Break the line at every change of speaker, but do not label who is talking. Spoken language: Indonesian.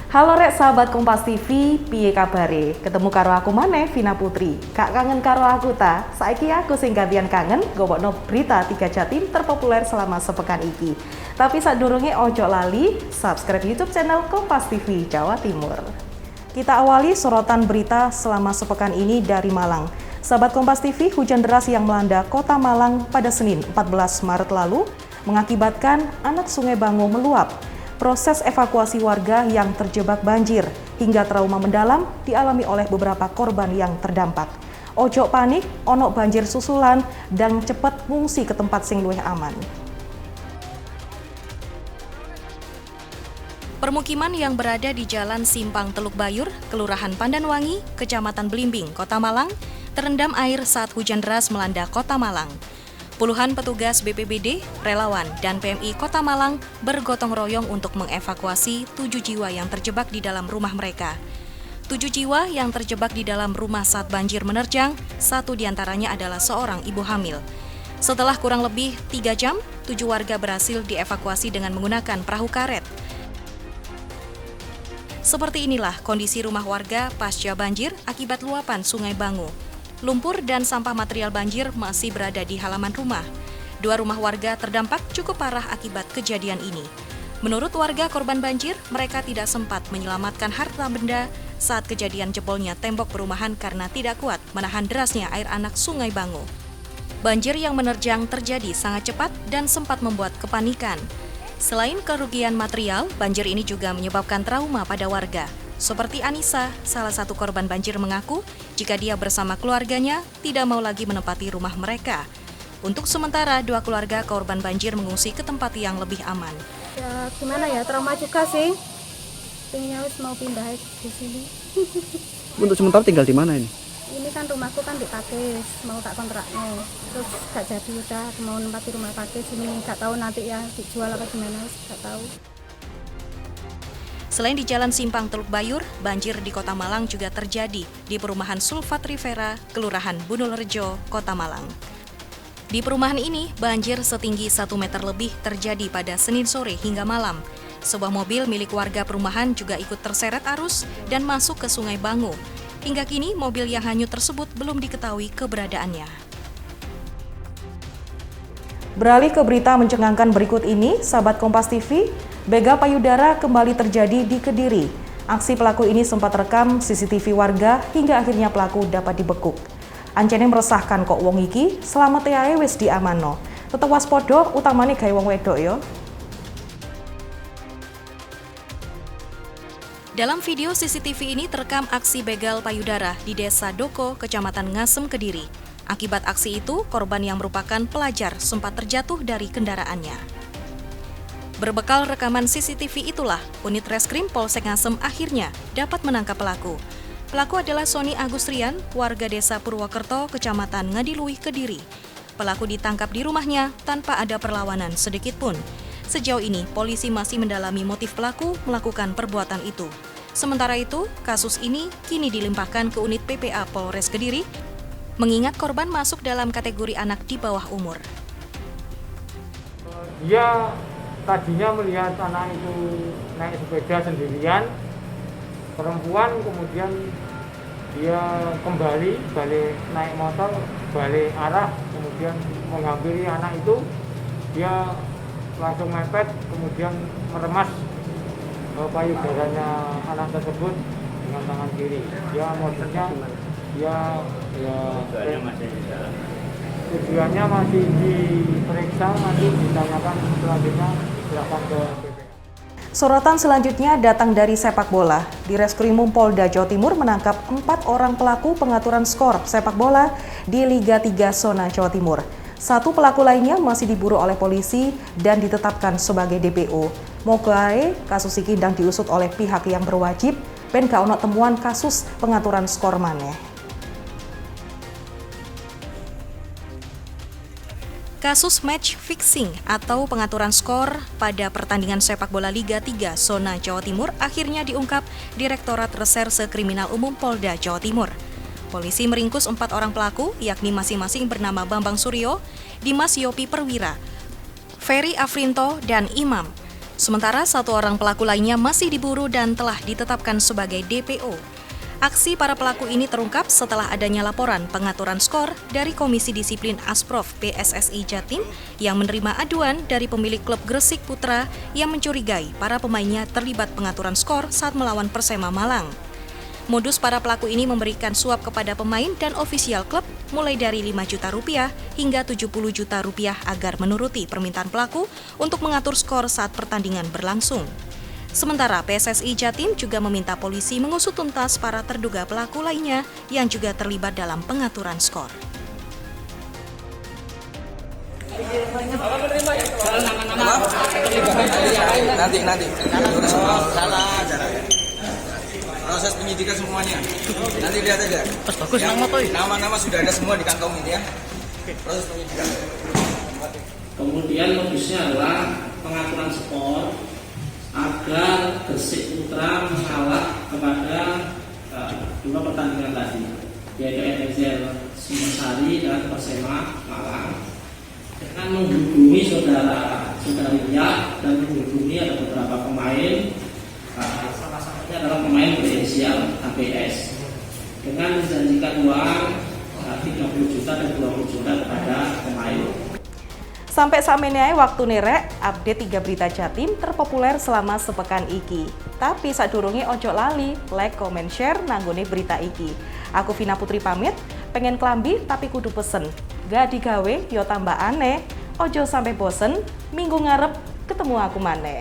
Halo rek sahabat Kompas TV, piye kabare? Ketemu karo aku maneh, Vina Putri. Kak kangen karo aku ta? Saiki aku sing gantian kangen gowokno berita 3 Jatim terpopuler selama sepekan iki. Tapi sadurunge ojo lali subscribe YouTube channel Kompas TV Jawa Timur. Kita awali sorotan berita selama sepekan ini dari Malang. Sahabat Kompas TV, hujan deras yang melanda Kota Malang pada Senin 14 Maret lalu mengakibatkan anak Sungai Bango meluap. Proses evakuasi warga yang terjebak banjir hingga trauma mendalam dialami oleh beberapa korban yang terdampak. Ojo panik, ono banjir susulan dan cepat ngungsi ke tempat sing luwih aman.
Permukiman yang berada di Jalan Simpang Teluk Bayur, Kelurahan Pandanwangi, Kecamatan Blimbing, Kota Malang, terendam air saat hujan deras melanda Kota Malang. Puluhan petugas BPBD, relawan, dan PMI Kota Malang bergotong royong untuk mengevakuasi 7 jiwa yang terjebak di dalam rumah mereka. 7 jiwa yang terjebak di dalam rumah saat banjir menerjang, 1 diantaranya adalah seorang ibu hamil. Setelah kurang lebih 3 jam, 7 warga berhasil dievakuasi dengan menggunakan perahu karet. Seperti inilah kondisi rumah warga pasca banjir akibat luapan Sungai Bango. Lumpur dan sampah material banjir masih berada di halaman rumah. 2 rumah warga terdampak cukup parah akibat kejadian ini. Menurut warga korban banjir, mereka tidak sempat menyelamatkan harta benda saat kejadian jebolnya tembok perumahan karena tidak kuat menahan derasnya air anak Sungai Bango. Banjir yang menerjang terjadi sangat cepat dan sempat membuat kepanikan. Selain kerugian material, banjir ini juga menyebabkan trauma pada warga. Seperti Anissa, salah satu korban banjir mengaku jika dia bersama keluarganya tidak mau lagi menempati rumah mereka. Untuk sementara, 2 keluarga korban banjir mengungsi ke tempat yang lebih aman.
Ya gimana ya, trauma juga sih. Pengennya mau pindah di sini.
Untuk sementara tinggal di mana ini?
Ini kan rumahku kan di Pakis, mau tak kontraknya. Terus gak jadi udah mau nempati rumah Pakis ini, gak tahu nanti ya dijual apa gimana, gak tahu.
Selain di Jalan Simpang Teluk Bayur, banjir di Kota Malang juga terjadi di perumahan Sulfat Rivera, Kelurahan Bunulrejo, Kota Malang. Di perumahan ini, banjir setinggi 1 meter lebih terjadi pada Senin sore hingga malam. Sebuah mobil milik warga perumahan juga ikut terseret arus dan masuk ke Sungai Bango. Hingga kini, mobil yang hanyut tersebut belum diketahui keberadaannya.
Beralih ke berita mencengangkan berikut ini, sahabat Kompas TV, begal payudara kembali terjadi di Kediri. Aksi pelaku ini sempat rekam CCTV warga hingga akhirnya pelaku dapat dibekuk. Ancene meresahkan kok wong iki, selamat ae wis diamanno. Tetep waspada utamane gawe wong wedok yo.
Dalam video CCTV ini terekam aksi begal payudara di Desa Doko, Kecamatan Ngasem, Kediri. Akibat aksi itu, korban yang merupakan pelajar sempat terjatuh dari kendaraannya. Berbekal rekaman CCTV itulah, unit reskrim Polsek Ngasem akhirnya dapat menangkap pelaku. Pelaku adalah Sony Agustrian, warga Desa Purwokerto, Kecamatan Ngadiluih, Kediri. Pelaku ditangkap di rumahnya tanpa ada perlawanan sedikit pun. Sejauh ini, polisi masih mendalami motif pelaku melakukan perbuatan itu. Sementara itu, kasus ini kini dilimpahkan ke unit PPA Polres Kediri, mengingat korban masuk dalam kategori anak di bawah umur.
Dia tadinya melihat anak itu naik sepeda sendirian, perempuan, kemudian dia kembali balik naik motor, balik arah, kemudian menghampiri anak itu, dia langsung mepet, kemudian meremas payudaranya anak tersebut dengan tangan kiri. Dia modusnya, tujuannya masih diperiksa, nanti ditanyakan selanjutnya silakan ke PPA.
Sorotan selanjutnya datang dari sepak bola. Di Reskrimum Polda Jawa Timur menangkap 4 orang pelaku pengaturan skor sepak bola di Liga 3 Zona Jawa Timur. 1 pelaku lainnya masih diburu oleh polisi dan ditetapkan sebagai DPO. Moga kasus iki ndang diusut oleh pihak yang berwajib ben gak ono temuan kasus pengaturan skor maneh.
Kasus match fixing atau pengaturan skor pada pertandingan sepak bola Liga 3 Zona Jawa Timur akhirnya diungkap Direktorat Reserse Kriminal Umum Polda Jawa Timur. Polisi meringkus 4 orang pelaku, yakni masing-masing bernama Bambang Suryo, Dimas Yopi Perwira, Ferry Afrinto, dan Imam. Sementara 1 orang pelaku lainnya masih diburu dan telah ditetapkan sebagai DPO. Aksi para pelaku ini terungkap setelah adanya laporan pengaturan skor dari Komisi Disiplin Asprof PSSI Jatim yang menerima aduan dari pemilik klub Gresik Putra yang mencurigai para pemainnya terlibat pengaturan skor saat melawan Persema Malang. Modus para pelaku ini memberikan suap kepada pemain dan ofisial klub mulai dari 5 juta rupiah hingga 70 juta rupiah agar menuruti permintaan pelaku untuk mengatur skor saat pertandingan berlangsung. Sementara PSSI Jatim juga meminta polisi mengusut tuntas para terduga pelaku lainnya yang juga terlibat dalam pengaturan skor.
Nanti. Proses penyidikan semuanya. Nanti lihat aja. Bagus nama sudah ada semua di kantong ini ya. Proses penyidikan.
Kemudian modusnya adalah pengaturan skor agar Gresik Putra mengalah kepada 2 pertandingan tadi, yaitu NZL Sumbersari dan Persema Malang, dengan menghubungi saudara-saudarinya dan menghubungi ada beberapa pemain. Salah satunya adalah pemain potensial ABS dengan menjanjikan uang 30 juta dan 20 juta kepada pemain.
Sampai saat ini waktu nerek update 3 berita Jatim terpopuler selama sepekan iki. Tapi sadurunge ojo lali, like, comment, share nanggone berita iki. Aku Vina Putri pamit, pengen klambi tapi kudu pesen. Gak digawe yo tambah aneh, ojo sampai bosen, minggu ngarep ketemu aku maneh.